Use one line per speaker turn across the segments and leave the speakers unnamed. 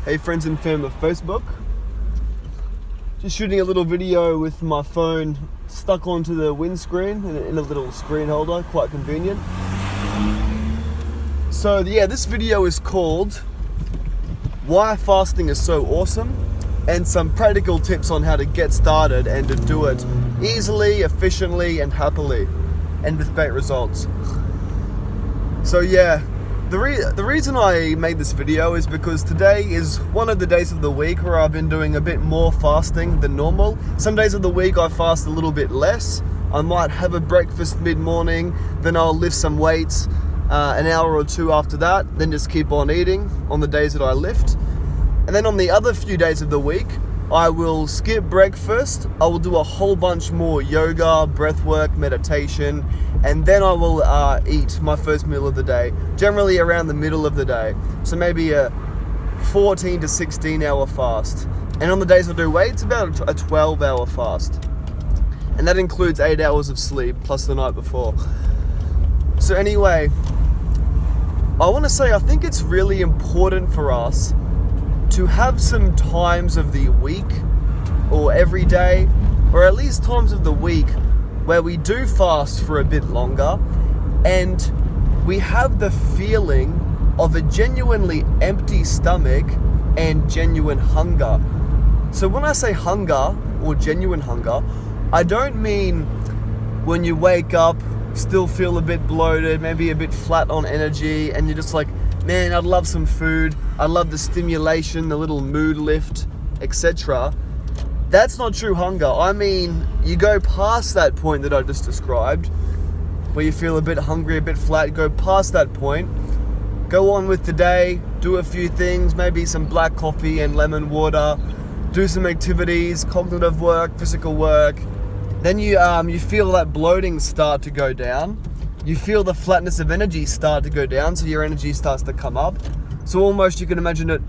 Hey friends and fam of Facebook. Just shooting a little video with my phone stuck onto the windscreen in a little screen holder, quite convenient. So yeah, this video is called Why Fasting is So Awesome, and some practical tips on how to get started and to do it easily, efficiently and happily, and with great results. So yeah, the reason I made this video is because today is one of the days of the week where I've been doing a bit more fasting than normal. Some days of the week I fast a little bit less. I might have a breakfast mid-morning, then I'll lift some weights an hour or two after that, then just keep on eating on the days that I lift. And then on the other few days of the week, I will skip breakfast, I will do a whole bunch more yoga, breath work, meditation, and then I will eat my first meal of the day, generally around the middle of the day. So maybe a 14 to 16 hour fast. And on the days I do weights, about a 12-hour fast. And that includes 8 hours of sleep, plus the night before. So anyway, I want to say I think it's really important for us to have some times of the week or every day, or at least times of the week where we do fast for a bit longer and we have the feeling of a genuinely empty stomach and genuine hunger. So when I say hunger or genuine hunger, I don't mean when you wake up, still feel a bit bloated, maybe a bit flat on energy, and you're just like, man, I'd love some food, I love the stimulation, the little mood lift, etc. That's not true hunger. I mean, you go past that point that I just described, where you feel a bit hungry, a bit flat, go past that point, go on with the day, do a few things, maybe some black coffee and lemon water, do some activities, cognitive work, physical work. Then you feel that bloating start to go down. You feel the flatness of energy start to go down, so your energy starts to come up. So almost you can imagine it,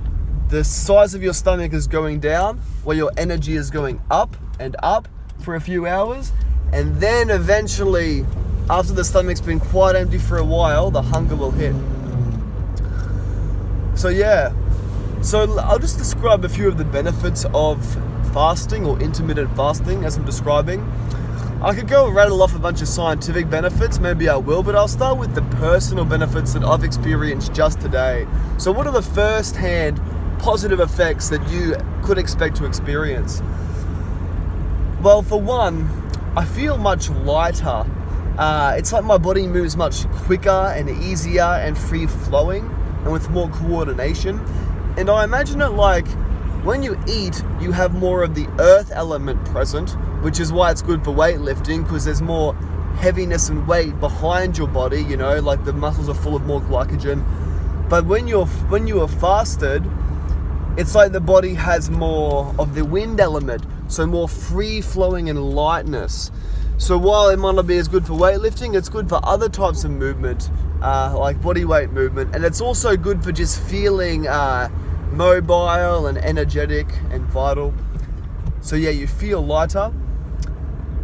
the size of your stomach is going down, while your energy is going up and up for a few hours. And then eventually, after the stomach's been quite empty for a while, the hunger will hit. So yeah, so I'll just describe a few of the benefits of fasting or intermittent fasting as I'm describing. I could go rattle off a bunch of scientific benefits, maybe I will, but I'll start with the personal benefits that I've experienced just today. So what are the first-hand positive effects that you could expect to experience? Well, for one, I feel much lighter. It's like my body moves much quicker and easier and free-flowing and with more coordination. And I imagine it like when you eat, you have more of the earth element present, which is why it's good for weightlifting, because there's more heaviness and weight behind your body, you know, like the muscles are full of more glycogen. But when you are fasted, it's like the body has more of the wind element, so more free flowing and lightness. So while it might not be as good for weightlifting, it's good for other types of movement, like body weight movement, and it's also good for just feeling mobile and energetic and vital. So yeah, you feel lighter.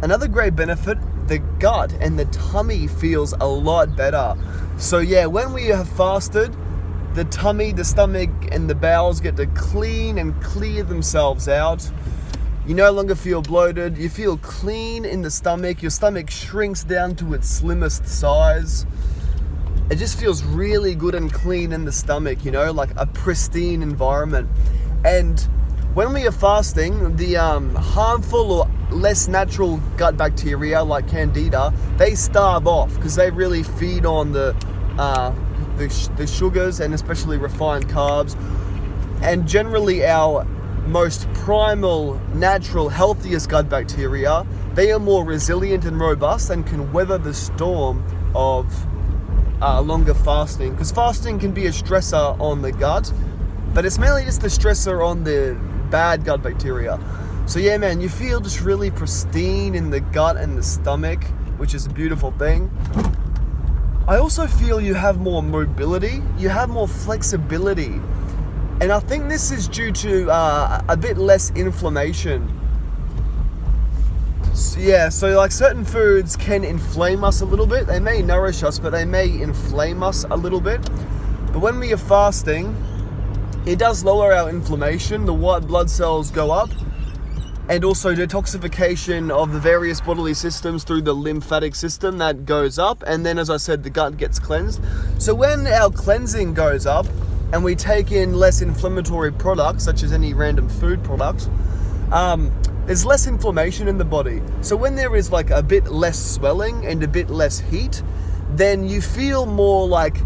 Another great benefit, the gut and the tummy feels a lot better. So yeah, when we have fasted, the tummy, the stomach and the bowels get to clean and clear themselves out. You no longer feel bloated, you feel clean in the stomach, your stomach shrinks down to its slimmest size. It just feels really good and clean in the stomach, you know, like a pristine environment. And when we are fasting, the harmful or less natural gut bacteria like Candida, they starve off because they really feed on the sugars and especially refined carbs. And generally our most primal, natural, healthiest gut bacteria, they are more resilient and robust and can weather the storm of longer fasting, because fasting can be a stressor on the gut, but it's mainly just the stressor on the bad gut bacteria. So yeah, man, you feel just really pristine in the gut and the stomach, which is a beautiful thing. I also feel you have more mobility, you have more flexibility, and I think this is due to a bit less inflammation. So like certain foods can inflame us a little bit. They may nourish us, but they may inflame us a little bit. But when we are fasting, It does lower our inflammation, the white blood cells go up, and also detoxification of the various bodily systems through the lymphatic system that goes up, and then, as I said, the gut gets cleansed. So when our cleansing goes up and we take in less inflammatory products, such as any random food product, there's less inflammation in the body. So when there is like a bit less swelling and a bit less heat, then you feel more like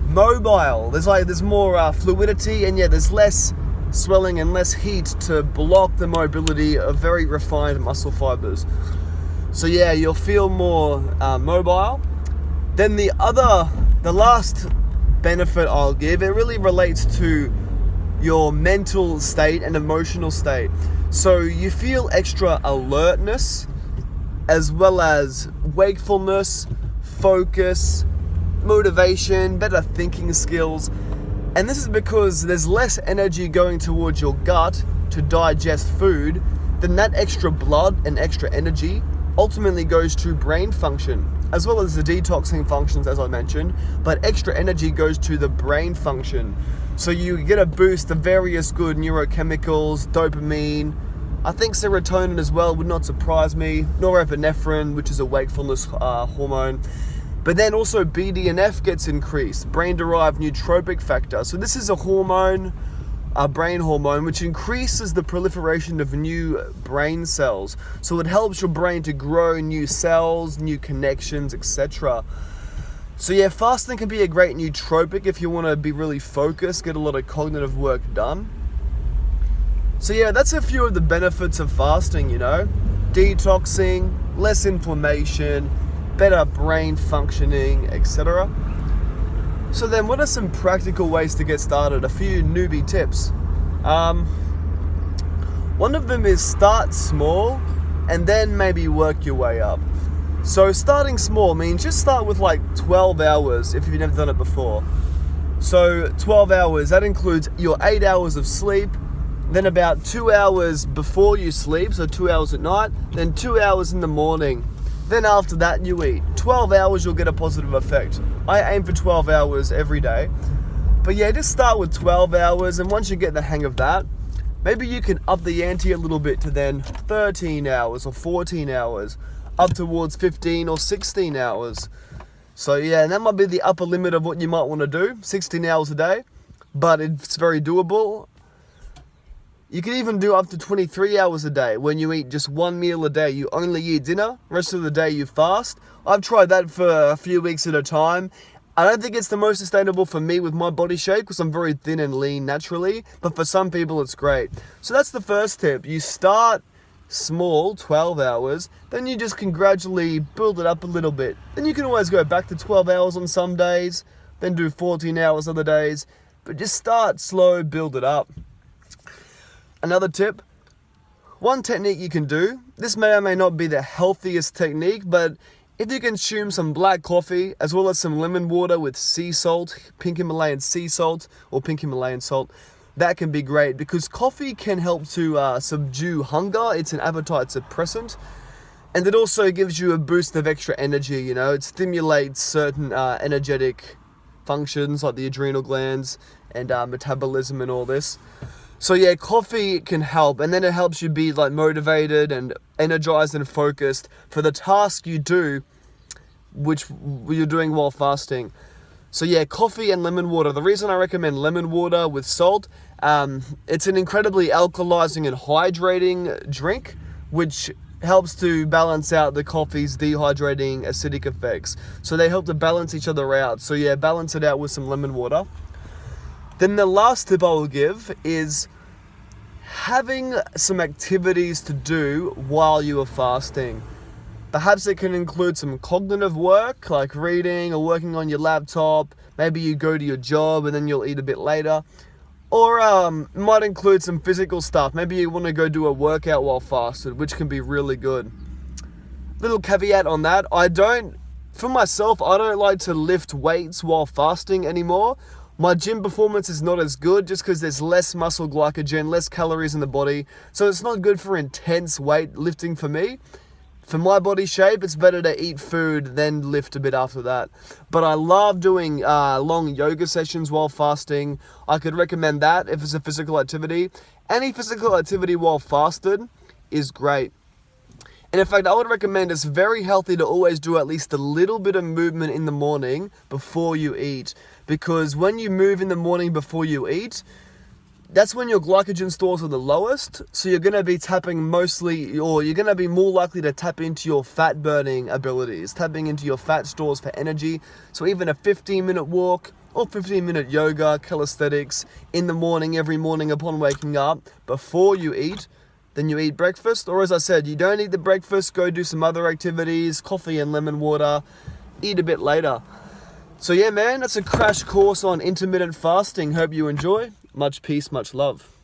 mobile. There's more fluidity, and there's less swelling and less heat to block the mobility of very refined muscle fibers. So you'll feel more mobile. Then the last benefit I'll give, it really relates to your mental state and emotional state. So you feel extra alertness, as well as wakefulness, focus, motivation, better thinking skills. And this is because there's less energy going towards your gut to digest food. Then that extra blood and extra energy ultimately goes to brain function, as well as the detoxing functions, as I mentioned. But extra energy goes to the brain function. So you get a boost of various good neurochemicals, dopamine, I think serotonin as well, would not surprise me, norepinephrine, which is a wakefulness hormone. But then also BDNF gets increased, brain-derived nootropic factor. So this is a hormone, a brain hormone, which increases the proliferation of new brain cells. So it helps your brain to grow new cells, new connections, etc. So fasting can be a great nootropic if you want to be really focused, get a lot of cognitive work done. So that's a few of the benefits of fasting, detoxing, less inflammation, better brain functioning, etc. So then what are some practical ways to get started? A few newbie tips. One of them is start small and then maybe work your way up. So starting small means just start with like 12 hours if you've never done it before. So 12 hours, that includes your 8 hours of sleep, then about 2 hours before you sleep, so 2 hours at night, then 2 hours in the morning. Then after that you eat. 12 hours you'll get a positive effect. I aim for 12 hours every day. But just start with 12 hours, and once you get the hang of that, maybe you can up the ante a little bit to then 13 hours or 14 hours, up towards 15 or 16 hours. So and that might be the upper limit of what you might want to do, 16 hours a day, but it's very doable. You can even do up to 23 hours a day when you eat just one meal a day. You only eat dinner, rest of the day you fast. I've tried that for a few weeks at a time. I don't think it's the most sustainable for me with my body shape because I'm very thin and lean naturally, but for some people it's great. So that's the first tip. You start small, 12 hours, then you just can gradually build it up a little bit. Then you can always go back to 12 hours on some days, then do 14 hours other days, but just start slow, build it up. Another tip, one technique you can do, this may or may not be the healthiest technique, but if you consume some black coffee as well as some lemon water with sea salt, pink Himalayan sea salt or pink Himalayan salt, that can be great because coffee can help to subdue hunger. It's an appetite suppressant, and it also gives you a boost of extra energy. It stimulates certain energetic functions like the adrenal glands and metabolism and all this. So coffee can help, and then it helps you be like motivated and energized and focused for the task you do, which you're doing while fasting. So coffee and lemon water. The reason I recommend lemon water with salt, it's an incredibly alkalizing and hydrating drink, which helps to balance out the coffee's dehydrating acidic effects. So they help to balance each other out. So balance it out with some lemon water. Then the last tip I will give is having some activities to do while you are fasting. Perhaps it can include some cognitive work, like reading or working on your laptop. Maybe you go to your job and then you'll eat a bit later. Or it might include some physical stuff. Maybe you want to go do a workout while fasted, which can be really good. Little caveat on that, for myself, I don't like to lift weights while fasting anymore. My gym performance is not as good just because there's less muscle glycogen, less calories in the body. So it's not good for intense weight lifting for me. For my body shape, it's better to eat food than lift a bit after that. But I love doing long yoga sessions while fasting. I could recommend that if it's a physical activity. Any physical activity while fasted is great. And in fact, I would recommend it's very healthy to always do at least a little bit of movement in the morning before you eat. Because when you move in the morning before you eat, that's when your glycogen stores are the lowest, so you're going to be tapping mostly, or you're going to be more likely to tap into your fat burning abilities, tapping into your fat stores for energy. So even a 15-minute walk or 15-minute yoga, calisthenics in the morning, every morning upon waking up, before you eat, then you eat breakfast. Or as I said, you don't eat the breakfast, go do some other activities, coffee and lemon water, eat a bit later. So yeah, man, that's a crash course on intermittent fasting. Hope you enjoy. Much peace, much love.